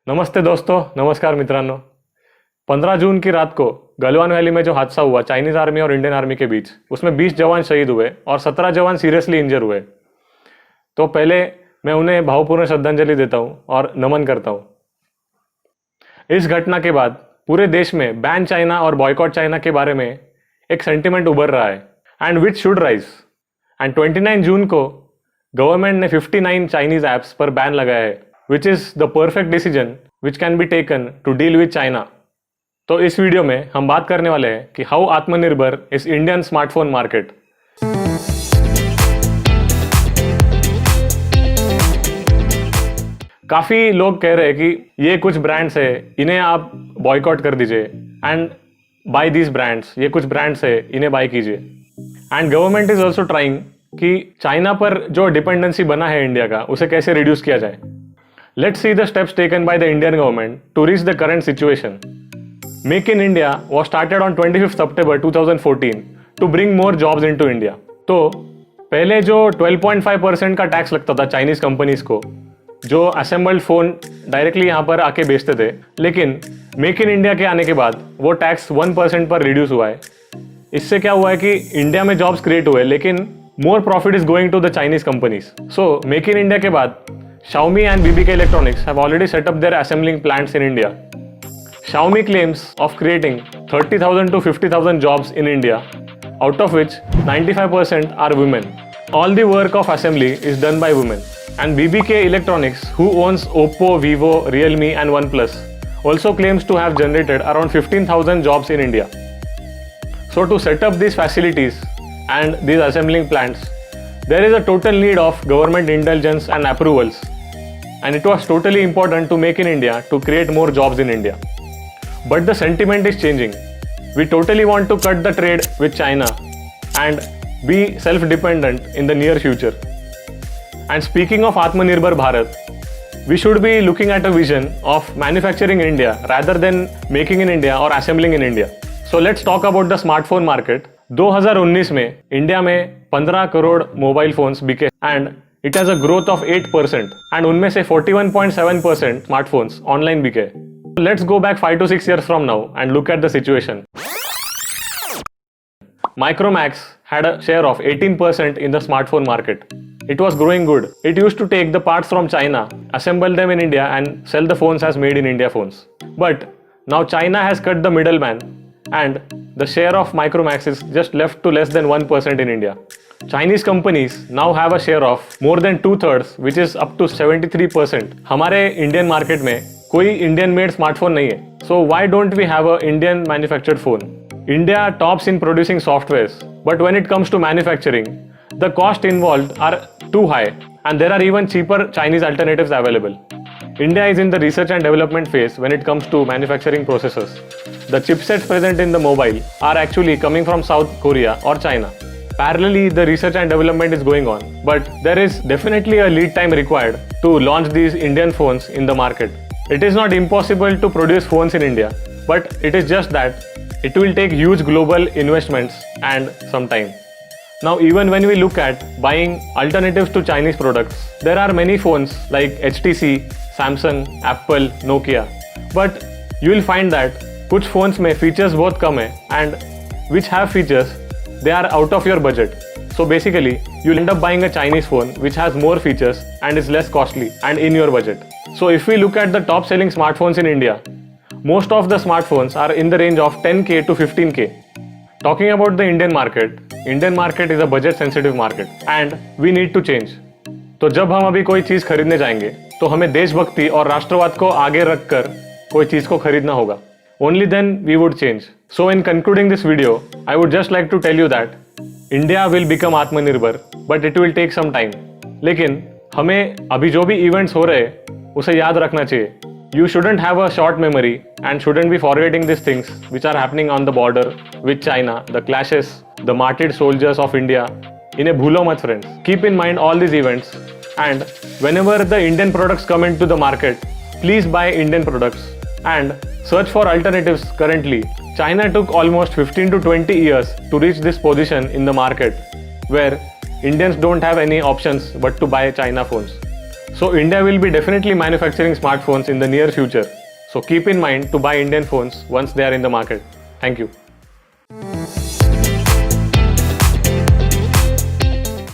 नमस्ते दोस्तों, नमस्कार मित्रांनो। 15 जून की रात को गलवान वैली में जो हादसा हुआ चाइनीज आर्मी और इंडियन आर्मी के बीच, उसमें 20 जवान शहीद हुए और 17 जवान सीरियसली इंजर हुए। तो पहले मैं उन्हें भावपूर्ण श्रद्धांजलि देता हूं और नमन करता हूं। इस घटना के बाद पूरे देश में बैन चाइना और बॉयकॉट चाइना के बारे में एक सेंटिमेंट उभर रहा है, and which should rise. And 29 जून को गवर्नमेंट ने 59 चाइनीज ऐप्स पर बैन लगाया है, which is the perfect decision which can be taken to deal with China। तो इस वीडियो में हम बात करने वाले हैं कि हाउ आत्मनिर्भर इज इंडियन स्मार्टफोन मार्केट। काफी लोग कह रहे हैं कि ये कुछ ब्रांड्स है, इन्हें आप बॉयकॉट कर दीजिए एंड बाय दीज ब्रांड्स, ये कुछ ब्रांड्स है, इन्हें बाय कीजिए। And government is also trying कि चाइना पर जो डिपेंडेंसी बना है इंडिया का, उसे कैसे रिड्यूस किया जाए। Let's see the steps taken by the Indian government to reach the current situation. Make in India was started on 25th September 2014 to bring more jobs into India. तो पहले जो 12.5% का टैक्स लगता था चाइनीज कंपनीज को, जो assembled phone directly यहाँ पर आके बेचते थे, लेकिन मेक इन इंडिया के आने के बाद वो टैक्स 1% पर रिड्यूस हुआ है। इससे क्या हुआ है कि इंडिया में जॉब्स क्रिएट हुए, लेकिन more profit is going to the Chinese companies. So make in India के बाद Xiaomi and BBK Electronics have already set up their assembling plants in India. Xiaomi claims of creating 30,000 to 50,000 jobs in India, out of which 95% are women. All the work of assembly is done by women. And BBK Electronics, who owns Oppo, Vivo, Realme and OnePlus, also claims to have generated around 15,000 jobs in India. So to set up these facilities and these assembling plants, there is a total need of government intelligence and approvals, and it was totally important to make in India to create more jobs in India. But the sentiment is changing. We totally want to cut the trade with China and be self-dependent in the near future. And speaking of Atmanirbhar Bharat, we should be looking at a vision of manufacturing in India rather than making in India or assembling in India. So let's talk about the smartphone market. 2019 में India में 15 crore mobile phones बिके and it has a growth of 8%, and उनमें से 41.7% smartphones online बिके। Let's go back 5 to 6 years from now and look at the situation. Micromax had a share of 18% in the smartphone market. It was growing good. It used to take the parts from China, assemble them in India and sell the phones as made in India phones. But now China has cut the middleman and the share of Micromax is just left to less than 1% in India. Chinese companies now have a share of more than 2/3, which is up to 73%. हमारे Indian market में कोई Indian made smartphone नहीं है. So why don't we have a Indian manufactured phone? India tops in producing softwares, but when it comes to manufacturing, the cost involved are too high, and there are even cheaper Chinese alternatives available. India is in the research and development phase when it comes to manufacturing processors. The chipsets present in the mobile are actually coming from South Korea or China. Parallelly, the research and development is going on, but there is definitely a lead time required to launch these Indian phones in the market. It is not impossible to produce phones in India, but it is just that it will take huge global investments and some time. Now, even when we look at buying alternatives to Chinese products, there are many phones like HTC, Samsung, Apple, Nokia, but you will find that कुछ phones में features बहुत कम है, and which have features, they are out of your budget. So basically, you'll end up buying a Chinese phone which has more features and is less costly and in your budget. So if we look at the top selling smartphones in India, most of the smartphones are in the range of 10K to 15K. Talking about the Indian market is a budget sensitive market and we need to change. तो जब हम अभी कोई चीज़ खरीदने जाएंगे तो हमें देशभक्ति और राष्ट्रवाद को आगे रखकर कोई चीज़ को खरीदना होगा. Only then we would change. So in concluding this video, I would just like to tell you that India will become Atmanirbhar, but it will take some time. लेकिन हमें अभी जो भी इवेंट्स हो रहे हैं उसे याद रखना चाहिए. You shouldn't have a short memory and shouldn't be forgetting these things which are happening on the border with China, the clashes, the martyred soldiers of India. इन्हें भूलो मत friends. Keep in mind all these events, and whenever the Indian products come into the market, please buy Indian products and search for alternatives. Currently, China took almost 15 to 20 years to reach this position in the market where Indians don't have any options but to buy China phones. So India will be definitely manufacturing smartphones in the near future. So keep in mind to buy Indian phones once they are in the market. Thank you.